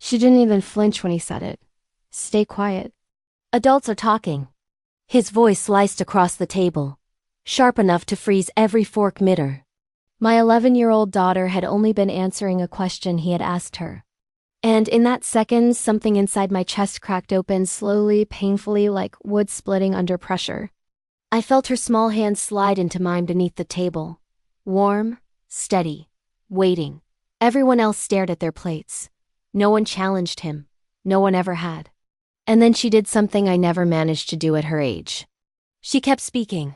She didn't even flinch when he said it. Stay quiet. Adults are talking. His voice sliced across the table, sharp enough to freeze every fork midder. My 11-year-old daughter had only been answering a question he had asked her. And in that second, something inside my chest cracked open slowly, painfully, like wood splitting under pressure. I felt her small hand slide into mine beneath the table. Warm, steady, waiting. Everyone else stared at their plates. No one challenged him. No one ever had. And then she did something I never managed to do at her age. She kept speaking.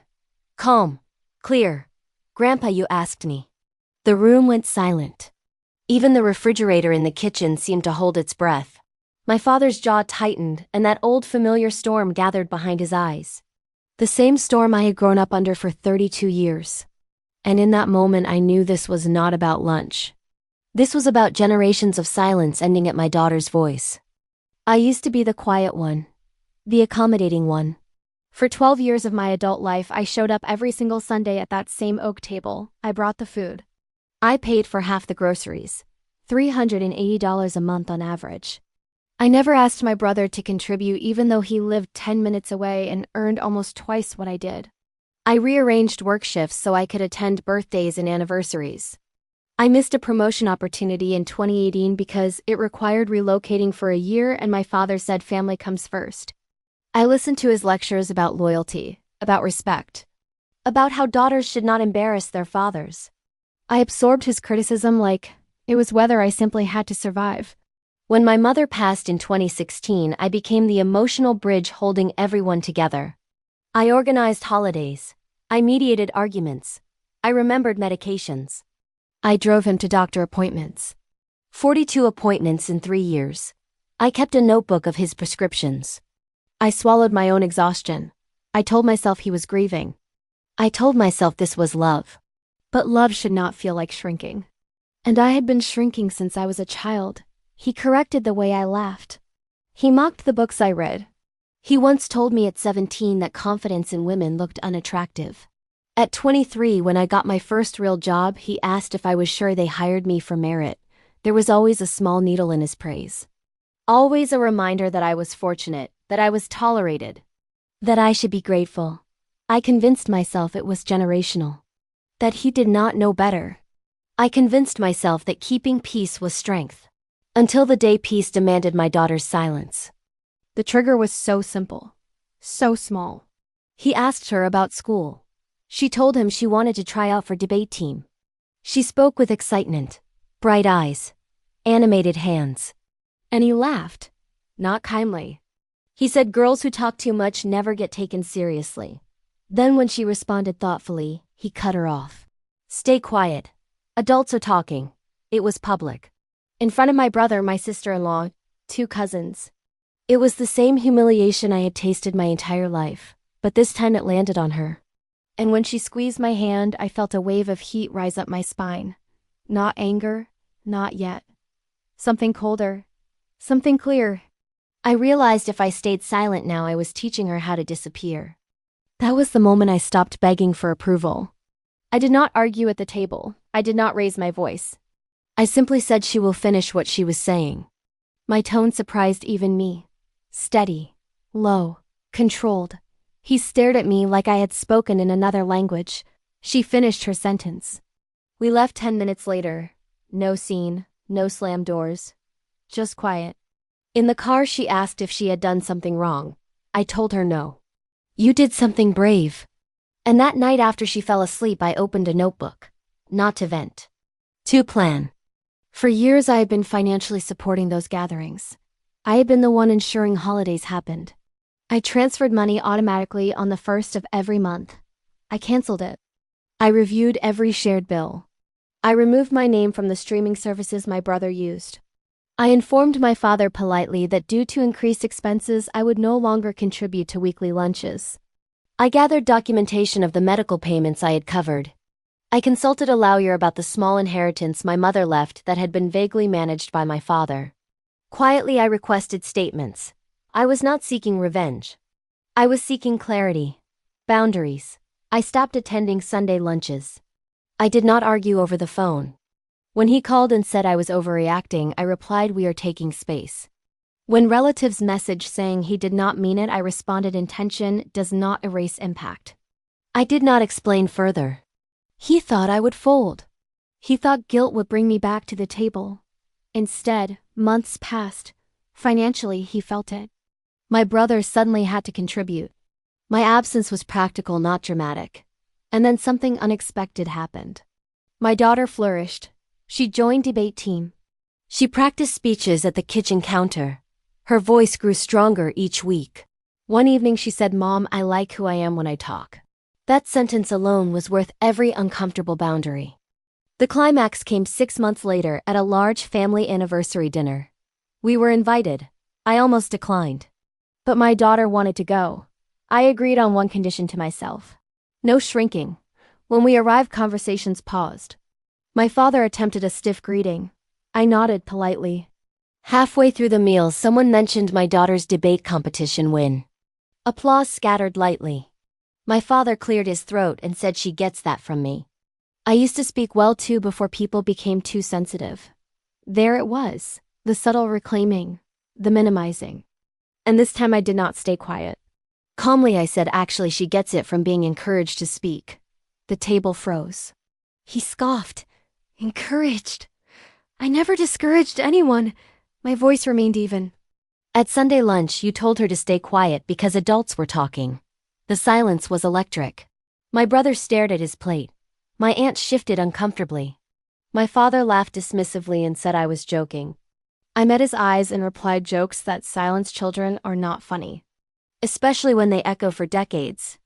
Calm. Clear. Grandpa, you asked me. The room went silent. Even the refrigerator in the kitchen seemed to hold its breath. My father's jaw tightened, and that old familiar storm gathered behind his eyes. The same storm I had grown up under for 32 years. And in that moment I knew this was not about lunch. This was about generations of silence ending at my daughter's voice. I used to be the quiet one. The accommodating one. For 12 years of my adult life, I showed up every single Sunday at that same oak table. I brought the food. I paid for half the groceries. $380 a month on average. I never asked my brother to contribute even though he lived 10 minutes away and earned almost twice what I did. I rearranged work shifts so I could attend birthdays and anniversaries. I missed a promotion opportunity in 2018 because it required relocating for a year and my father said family comes first. I listened to his lectures about loyalty, about respect, about how daughters should not embarrass their fathers. I absorbed his criticism like it was whether I simply had to survive. When my mother passed in 2016, I became the emotional bridge holding everyone together. I organized holidays. I mediated arguments. I remembered medications. I drove him to doctor appointments. 42 appointments in 3 years. I kept a notebook of his prescriptions. I swallowed my own exhaustion. I told myself he was grieving. I told myself this was love. But love should not feel like shrinking. And I had been shrinking since I was a child. He corrected the way I laughed. He mocked the books I read. He once told me at 17 that confidence in women looked unattractive. At 23, when I got my first real job, he asked if I was sure they hired me for merit. There was always a small needle in his praise. Always a reminder that I was fortunate, that I was tolerated, that I should be grateful. I convinced myself it was generational, that he did not know better. I convinced myself that keeping peace was strength. Until the day peace demanded my daughter's silence. The trigger was so simple, so small. He asked her about school. She told him she wanted to try out for debate team. She spoke with excitement, bright eyes, animated hands. And he laughed, not kindly. He said girls who talk too much never get taken seriously. Then when she responded thoughtfully, he cut her off. Stay quiet. Adults are talking. It was public. In front of my brother, my sister-in-law, 2 cousins. It was the same humiliation I had tasted my entire life, but this time it landed on her. And when she squeezed my hand, I felt a wave of heat rise up my spine. Not anger, not yet. Something colder, something clear. I realized if I stayed silent now, I was teaching her how to disappear. That was the moment I stopped begging for approval. I did not argue at the table. I did not raise my voice. I simply said she will finish what she was saying. My tone surprised even me. Steady, low, controlled. He stared at me like I had spoken in another language. She finished her sentence. We left 10 minutes later. No scene, no slam doors. Just quiet. In the car, she asked if she had done something wrong. I told her no. You did something brave. And that night after she fell asleep, I opened a notebook. Not to vent. To plan. For years I had been financially supporting those gatherings. I had been the one ensuring holidays happened. I transferred money automatically on the 1st of every month. I canceled it. I reviewed every shared bill. I removed my name from the streaming services my brother used. I informed my father politely that due to increased expenses, I would no longer contribute to weekly lunches. I gathered documentation of the medical payments I had covered. I consulted a lawyer about the small inheritance my mother left that had been vaguely managed by my father. Quietly, I requested statements. I was not seeking revenge. I was seeking clarity. Boundaries. I stopped attending Sunday lunches. I did not argue over the phone. When he called and said I was overreacting, I replied we are taking space. When relatives messaged saying he did not mean it, I responded intention does not erase impact. I did not explain further. He thought I would fold. He thought guilt would bring me back to the table. Instead, months passed. Financially, he felt it. My brother suddenly had to contribute. My absence was practical, not dramatic. And then something unexpected happened. My daughter flourished. She joined debate team. She practiced speeches at the kitchen counter. Her voice grew stronger each week. One evening she said, "Mom, I like who I am when I talk." That sentence alone was worth every uncomfortable boundary. The climax came 6 months later at a large family anniversary dinner. We were invited. I almost declined. But my daughter wanted to go. I agreed on one condition to myself. No shrinking. When we arrived, conversations paused. My father attempted a stiff greeting. I nodded politely. Halfway through the meal, someone mentioned my daughter's debate competition win. Applause scattered lightly. My father cleared his throat and said, "She gets that from me." I used to speak well too before people became too sensitive. There it was, the subtle reclaiming, the minimizing. And this time I did not stay quiet. Calmly I said, "Actually, she gets it from being encouraged to speak." The table froze. He scoffed. Encouraged? I never discouraged anyone. My voice remained even. At Sunday lunch, you told her to stay quiet because adults were talking. The silence was electric. My brother stared at his plate. My aunt shifted uncomfortably. My father laughed dismissively and said I was joking. I met his eyes and replied, "Jokes that silence children are not funny. Especially when they echo for decades."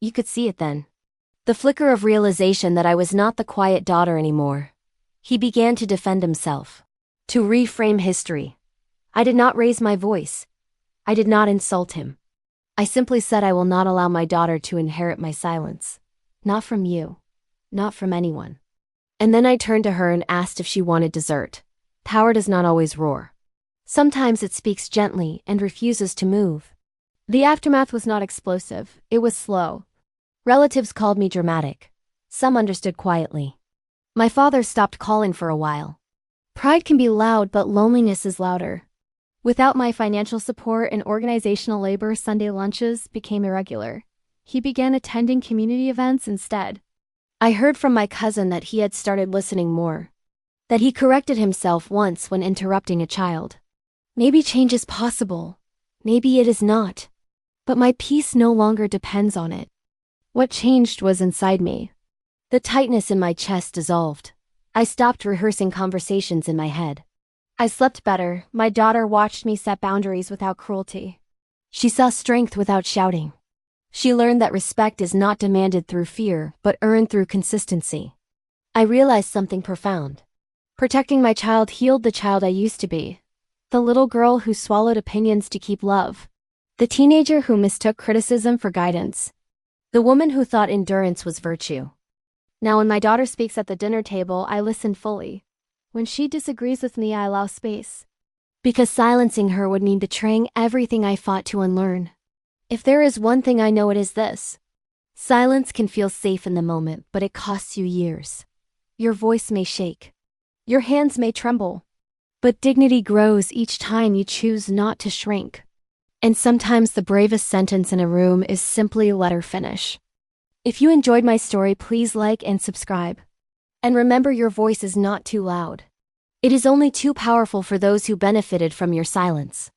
You could see it then. The flicker of realization that I was not the quiet daughter anymore. He began to defend himself. To reframe history. I did not raise my voice. I did not insult him. I simply said I will not allow my daughter to inherit my silence. Not from you. Not from anyone. And then I turned to her and asked if she wanted dessert. Power does not always roar. Sometimes it speaks gently and refuses to move. The aftermath was not explosive, it was slow. Relatives called me dramatic. Some understood quietly. My father stopped calling for a while. Pride can be loud, but loneliness is louder. Without my financial support and organizational labor, Sunday lunches became irregular. He began attending community events instead. I heard from my cousin that he had started listening more. That he corrected himself once when interrupting a child. Maybe change is possible. Maybe it is not. But my peace no longer depends on it. What changed was inside me. The tightness in my chest dissolved. I stopped rehearsing conversations in my head. I slept better. My daughter watched me set boundaries without cruelty. She saw strength without shouting. She learned that respect is not demanded through fear, but earned through consistency. I realized something profound. Protecting my child healed the child I used to be. The little girl who swallowed opinions to keep love. The teenager who mistook criticism for guidance. The woman who thought endurance was virtue. Now when my daughter speaks at the dinner table, I listen fully. When she disagrees with me, I allow space. Because silencing her would mean betraying everything I fought to unlearn. If there is one thing I know, it is this. Silence can feel safe in the moment, but it costs you years. Your voice may shake. Your hands may tremble. But dignity grows each time you choose not to shrink. And sometimes the bravest sentence in a room is simply "let her finish." If you enjoyed my story, please like and subscribe. And remember, your voice is not too loud. It is only too powerful for those who benefited from your silence.